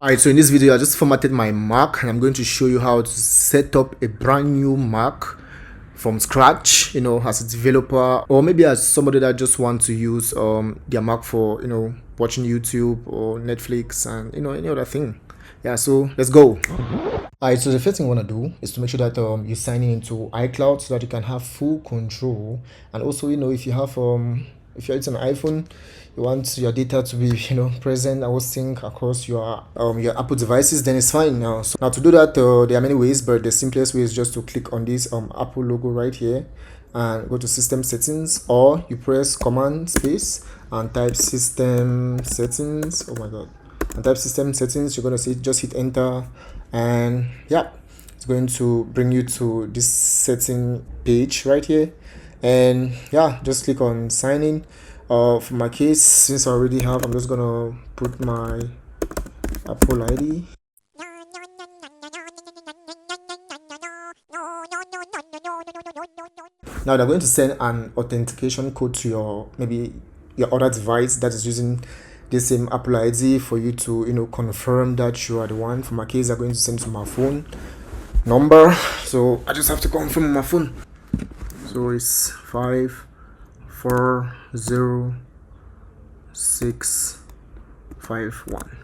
Alright, so in this video I just formatted my Mac and I'm going to show you how to set up a brand new Mac from scratch, as a developer or maybe as somebody that just wants to use their Mac for watching YouTube or Netflix and any other thing. Yeah, so let's go. Alright, so the first thing you want to do is to make sure that you sign in into iCloud so that you can have full control. And also, if you have if you're using an iPhone, you want your data to be present and sync across your Apple devices, then it's fine now. So now to do that, there are many ways, but the simplest way is just to click on this Apple logo right here and go to system settings, or you press command space and type system settings. Oh my god. And type system settings, you're going to see just hit enter, and yeah, it's going to bring you to this setting page right here. And yeah, just click on sign in. For my case, since I already have, I'm just gonna put my Apple ID. Now they're going to send an authentication code to your other device that is using the same Apple ID for you to confirm that you are the one. For my case, they're going to send to my phone number, so I just have to confirm on my phone. So it's 54061.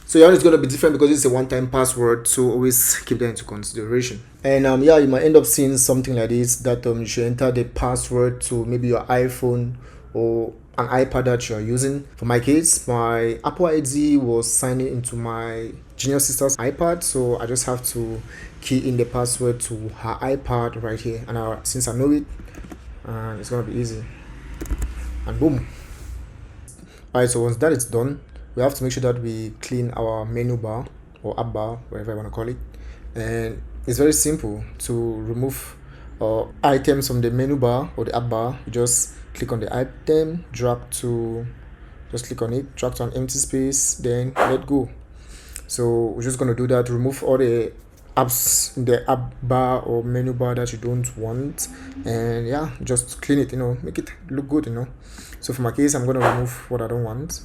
So your own is going to be different because it's a one-time password, so always keep that into consideration. And yeah, you might end up seeing something like this, that you should enter the password to maybe your iPhone or an iPad that you are using. For my case, my Apple ID was signing into my junior sister's iPad, so I just have to key in the password to her iPad right here, and since I know it, it's gonna be easy, and boom. Alright, so once that is done, we have to make sure that we clean our menu bar or app bar, whatever you want to call it. And it's very simple to remove items from the menu bar or the app bar. You just click on the item, just click on it, drag to an empty space, then let go. So we're just going to do that, remove all the apps in the app bar or menu bar that you don't want, and yeah, just clean it, make it look good. So for my case, I'm going to remove what I don't want,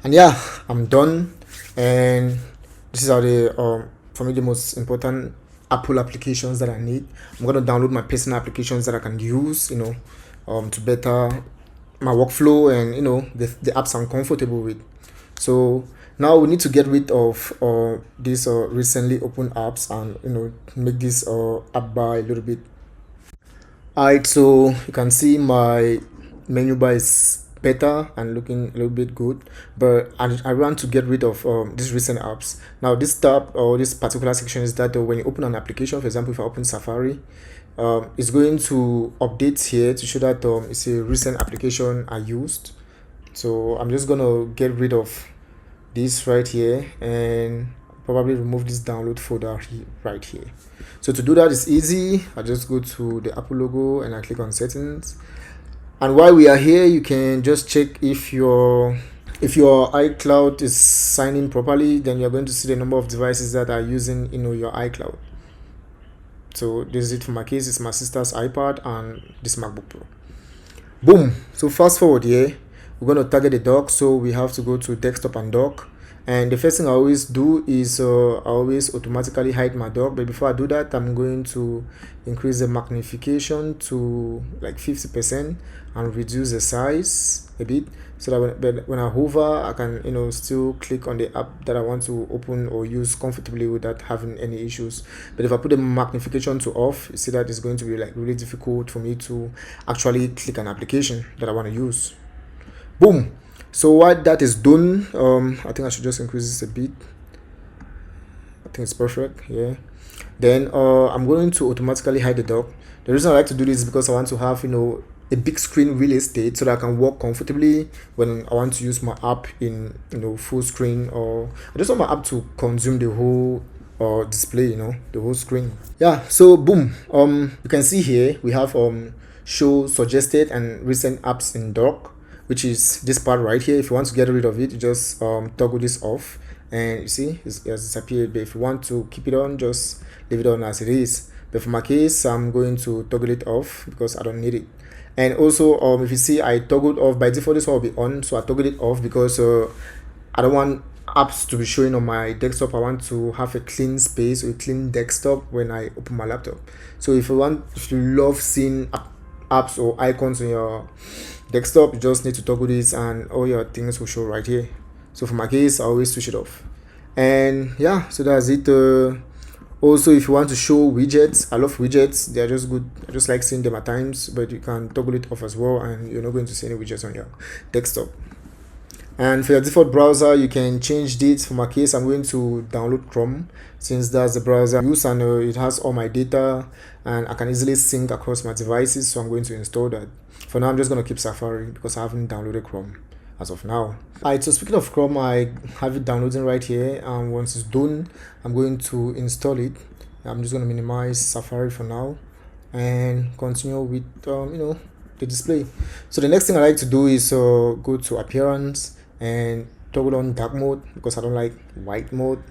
and yeah, I'm done. And this is how for me, the most important Apple applications that I need. I'm going to download my personal applications that I can use to better my workflow and the apps I'm comfortable with. So now we need to get rid of these recently opened apps and make this app bar a little bit. Alright, so you can see my menu bar is better and looking a little bit good, but I want to get rid of these recent apps. Now this tab or this particular section is that when you open an application, for example if I open Safari, it's going to update here to show that it's a recent application I used. So I'm just gonna get rid of this right here and probably remove this download folder right here. So to do that is easy. I just go to the Apple logo and I click on settings, and while we are here, you can just check if your iCloud is signing properly. Then you're going to see the number of devices that are using your iCloud. So this is it for my case. It's my sister's iPad and this MacBook Pro. Boom. So fast forward here, we're going to target the dock, so we have to go to desktop and dock. And the first thing I always do is I always automatically hide my dock, but before I do that, I'm going to increase the magnification to like 50% and reduce the size a bit, so that when I hover, I can still click on the app that I want to open or use comfortably without having any issues. But if I put the magnification to off, you see that it's going to be like really difficult for me to actually click an application that I want to use. Boom. So while that is done, I think I should just increase this a bit. I think it's perfect. Yeah. Then I'm going to automatically hide the dock. The reason I like to do this is because I want to have a big screen real estate so that I can work comfortably when I want to use my app in full screen, or I just want my app to consume the whole display, the whole screen. Yeah. So boom. You can see here we have show suggested and recent apps in dock, which is this part right here. If you want to get rid of it, you just toggle this off, and you see it has disappeared. But if you want to keep it on, just leave it on as it is. But for my case, I'm going to toggle it off because I don't need it. And also if you see, I toggled off by default, this one will be on, so I toggled it off because I don't want apps to be showing on my desktop. I want to have a clean space or a clean desktop when I open my laptop. So if you love seeing apps or icons on your desktop, you just need to toggle this and all your things will show right here. So for my case, I always switch it off. And yeah, so that's it. Also, if you want to show widgets, I love widgets, they are just good. I just like seeing them at times, but you can toggle it off as well and you're not going to see any widgets on your desktop. And for your default browser, you can change this. For my case, I'm going to download Chrome, since that's the browser I use, and it has all my data and I can easily sync across my devices, so I'm going to install that. For now, I'm just going to keep Safari because I haven't downloaded Chrome as of now. Alright, so speaking of Chrome, I have it downloading right here, and once it's done, I'm going to install it. I'm just going to minimize Safari for now and continue with the display. So the next thing I like to do is go to appearance and toggle on dark mode because I don't like white mode.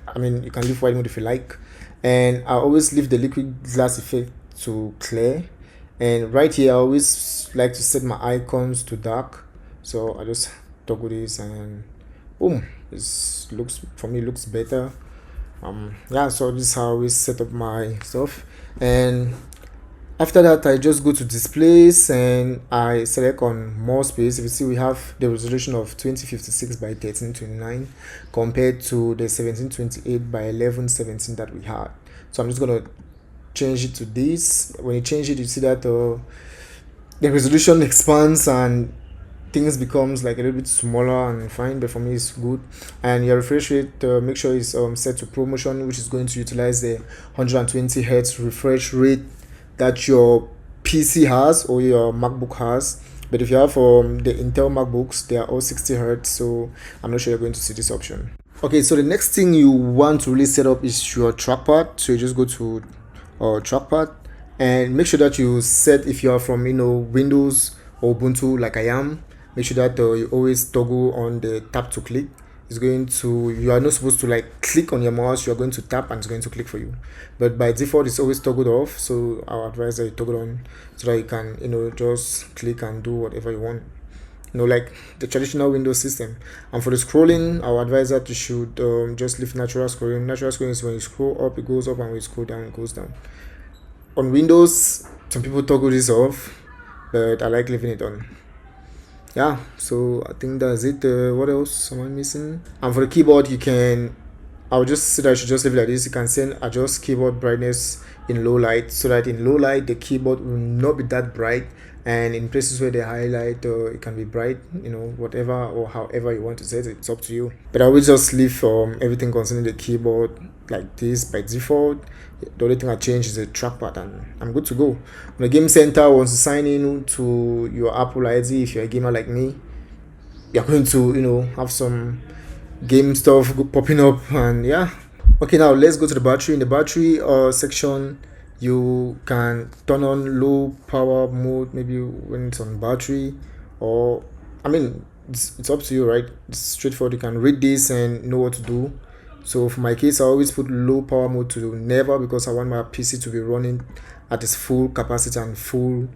I mean, you can leave white mode if you like, and I always leave the liquid glass effect to clear. And right here, I always like to set my icons to dark, so I just toggle this and boom, it looks better. Yeah, so this is how we set up my stuff. And after that, I just go to displays and I select on more space. If you see, we have the resolution of 2056 by 1329 compared to the 1728 by 1117 that we had. So I'm just gonna change it to this. When you change it, you see that the resolution expands and things becomes like a little bit smaller and fine, but for me it's good. And your refresh rate, make sure it's set to ProMotion, which is going to utilize the 120 hertz refresh rate that your PC has or your MacBook has. But if you have the Intel MacBooks, they are all 60 hertz, so I'm not sure you're going to see this option. Okay, so the next thing you want to really set up is your trackpad. So you just go to trackpad and make sure that you set, if you are from Windows or Ubuntu like I am, make sure that you always toggle on the tap to click. You are not supposed to like click on your mouse, you are going to tap and it's going to click for you. But by default, it's always toggled off, so I advise that you toggle on so that you can just click and do whatever you want, like the traditional Windows system. And for the scrolling, I would advise that you should just leave natural scrolling. Natural scrolling is when you scroll up, it goes up, and when you scroll down, it goes down. On Windows, some people toggle this off, but I like leaving it on. Yeah, so I think that's it. What else am I missing? And for the keyboard, I would just say that I should just leave it like this. You can adjust keyboard brightness in low light, so that in low light the keyboard will not be that bright, and in places where they highlight, it can be bright, whatever or however you want to set it, it's up to you. But I will just leave everything concerning the keyboard like this by default. The only thing I change is the trackpad, and I'm good to go. On the game center, once you sign in to your Apple ID, if you're a gamer like me, you're going to have some game stuff popping up. And yeah, okay, now let's go to the battery. In the battery section, you can turn on low power mode maybe when it's on battery, or it's up to you, right? It's straightforward. You can read this and know what to do. So for my case, I always put low power mode to never, because I want my PC to be running at its full capacity and full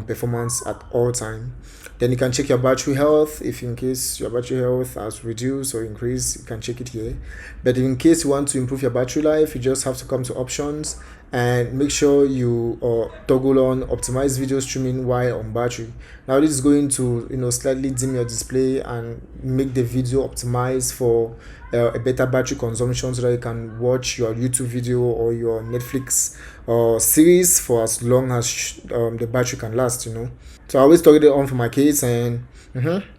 performance at all time. Then you can check your battery health. If in case your battery health has reduced or increased, you can check it here. But in case you want to improve your battery life, you just have to come to options and make sure you toggle on optimize video streaming while on battery. Now this is going to slightly dim your display and make the video optimized for a better battery consumption, so that you can watch your YouTube video or your Netflix series for as long as the battery can last. So I always toggle it on for my case, and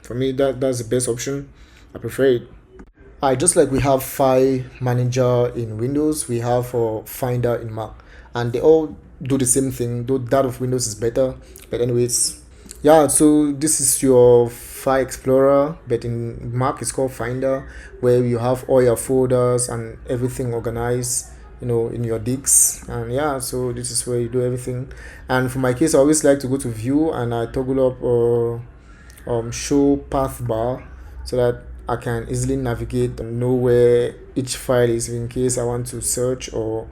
for me that's the best option. I prefer it. Just like we have File Manager in Windows, we have Finder in Mac, and they all do the same thing, though that of Windows is better. But anyways, yeah, so this is your File Explorer, but in Mac it's called Finder, where you have all your folders and everything organized in your disks. And yeah, so this is where you do everything. And for my case, I always like to go to View and I toggle up Show Path Bar, so that I can easily navigate and know where each file is in case I want to search or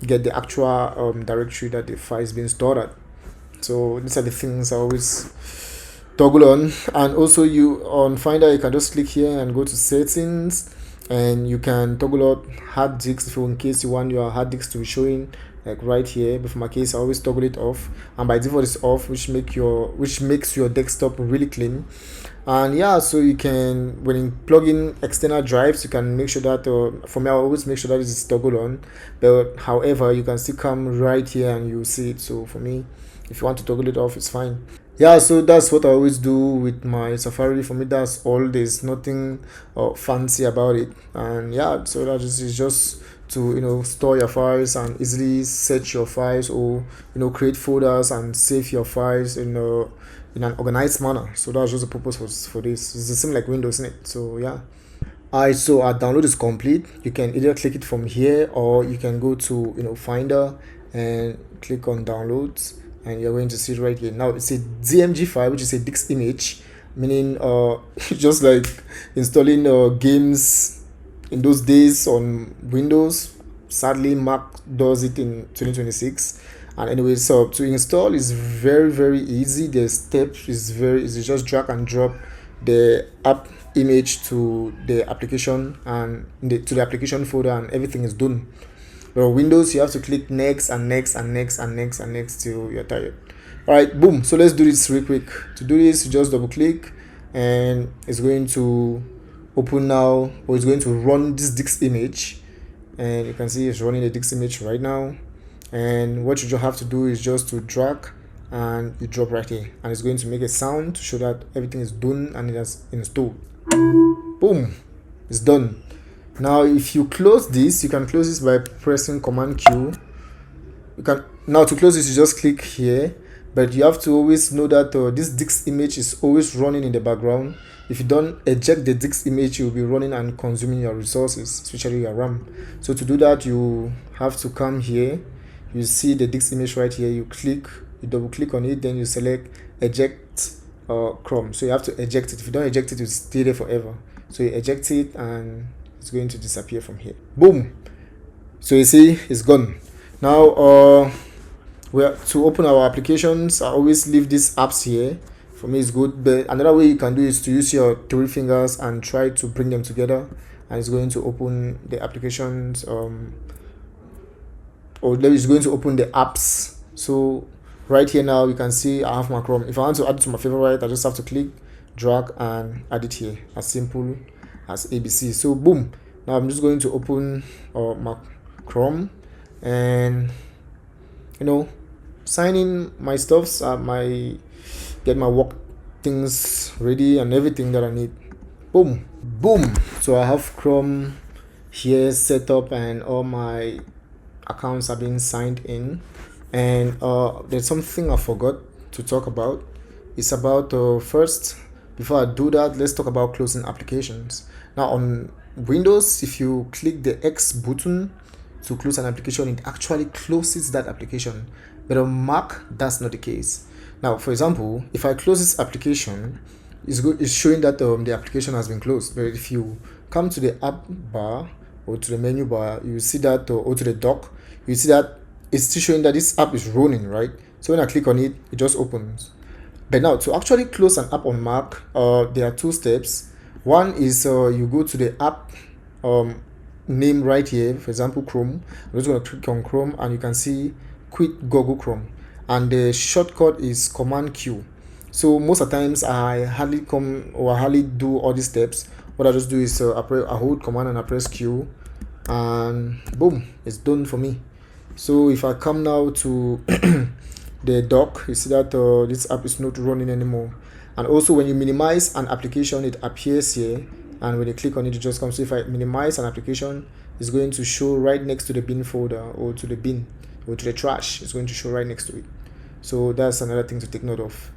get the actual directory that the file is being stored at. So these are the things I always toggle on. And also, you on Finder, you can just click here and go to settings, and you can toggle out hard disks if you, in case you want your hard disks to be showing like right here. But for my case, I always toggle it off, and by default it's off, which makes your desktop really clean. And yeah, so you can, when you plug in external drives, you can make sure that for me, I always make sure that it is toggled on. But however, you can still come right here and you see it. So for me, if you want to toggle it off, it's fine. Yeah, so that's what I always do with my Safari. For me, that's all. There's nothing fancy about it. And yeah, so that is just to store your files and easily search your files, or create folders and save your files in an organized manner. So that's just the purpose for this. It's the same like Windows, isn't it? So yeah. Alright, so our download is complete. You can either click it from here, or you can go to Finder and click on downloads, and you're going to see it right here. Now it's a DMG file, which is a disk image, meaning just like installing games in those days on Windows. Sadly, Mac does it in 2026. And anyway, so to install is very easy. The steps is very easy. Just drag and drop the app image to the application and to the application folder, and everything is done. But on Windows, you have to click next and next and next and next and next till you're tired. All right, boom. So let's do this real quick. To do this, you just double click, and it's going to open now, or it's going to run this disk image, and you can see it's running the disk image right now. And what you just have to do is just to drag and you drop right here, and it's going to make a sound to show that everything is done and it has installed. Boom, it's done. Now if you close this, you can close this by pressing Command Q. You can now, to close this, you just click here, but you have to always know that this disk image is always running in the background. If you don't eject the disk image, you'll be running and consuming your resources, especially your RAM. So to do that, you have to come here. You see the disk image right here. You double click on it, then you select eject Chrome. So you have to eject it. If you don't eject it, it will stay there forever. So you eject it, and it's going to disappear from here. Boom. So you see it's gone. Now to open our applications, I always leave these apps here. For me, it's good. But another way you can do is to use your 3 fingers and try to bring them together, and it's going to open the applications, or it's going to open the apps. So right here now, you can see I have my Chrome. If I want to add it to my favorite, I just have to click, drag, and add it here. As simple as ABC. So boom. Now I'm just going to open my Chrome, and sign in my stuffs, get my work things ready and everything that I need. Boom. So I have Chrome here set up, and all my accounts are being signed in. And there's something I forgot to talk about. It's about first, before I do that, let's talk about closing applications. Now on Windows, if you click the X button to close an application, it actually closes that application. But on Mac, that's not the case. Now, for example, if I close this application, it's showing that the application has been closed. But if you come to the app bar or to the menu bar, you see that, or to the dock, you see that it's still showing that this app is running, right? So when I click on it, it just opens. But now, to actually close an app on Mac, there are 2 steps. One is you go to the app name right here, for example, Chrome. I'm just going to click on Chrome, and you can see quit Google Chrome, and the shortcut is Command Q. So most of the times I hardly do all these steps. What I just do is I hold Command and I press Q, and boom, it's done for me. So if I come now to the dock, you see that this app is not running anymore. And also when you minimize an application, it appears here, and when you click on it, it just comes. So if I minimize an application, it's going to show right next to the bin folder, or to the bin, or to the trash. It's going to show right next to it. So that's another thing to take note of.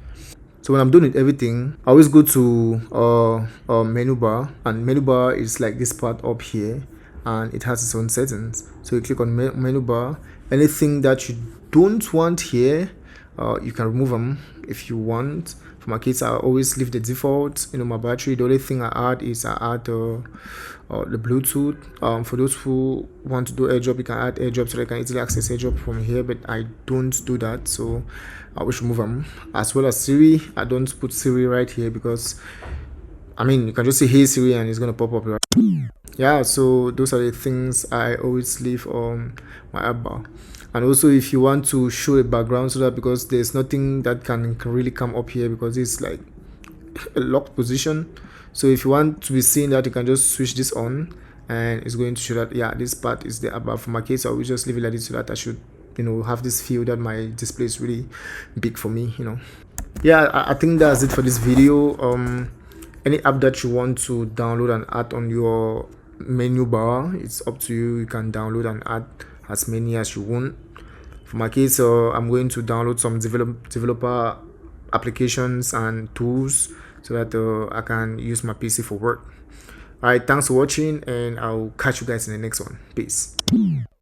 So when I'm done with everything, I always go to menu bar, and menu bar is like this part up here, and it has its own settings. So you click on menu bar. Anything that you don't want here, you can remove them if you want. For my case, I always leave the default. My battery, the only thing I add is I add or the Bluetooth. For those who want to do AirDrop, you can add AirDrop so they can easily access AirDrop from here, but I don't do that, so I wish remove them. As well as Siri, I don't put Siri right here because I mean you can just say hey Siri and it's gonna pop up, right? Yeah, so those are the things I always leave on my app bar. And also if you want to show a background, so that because there's nothing that can really come up here because it's like a locked position, so if you want to be seeing that, you can just switch this on and it's going to show that yeah, this part is the above. For my case, I will just leave it like this so that I should have this feel that my display is really big for me. Yeah, I think that's it for this video. Any app that you want to download and add on your menu bar, it's up to you. You can download and add as many as you want. For my case, I'm going to download some developer applications and tools so that I can use my PC for work. All right, thanks for watching, and I'll catch you guys in the next one. Peace.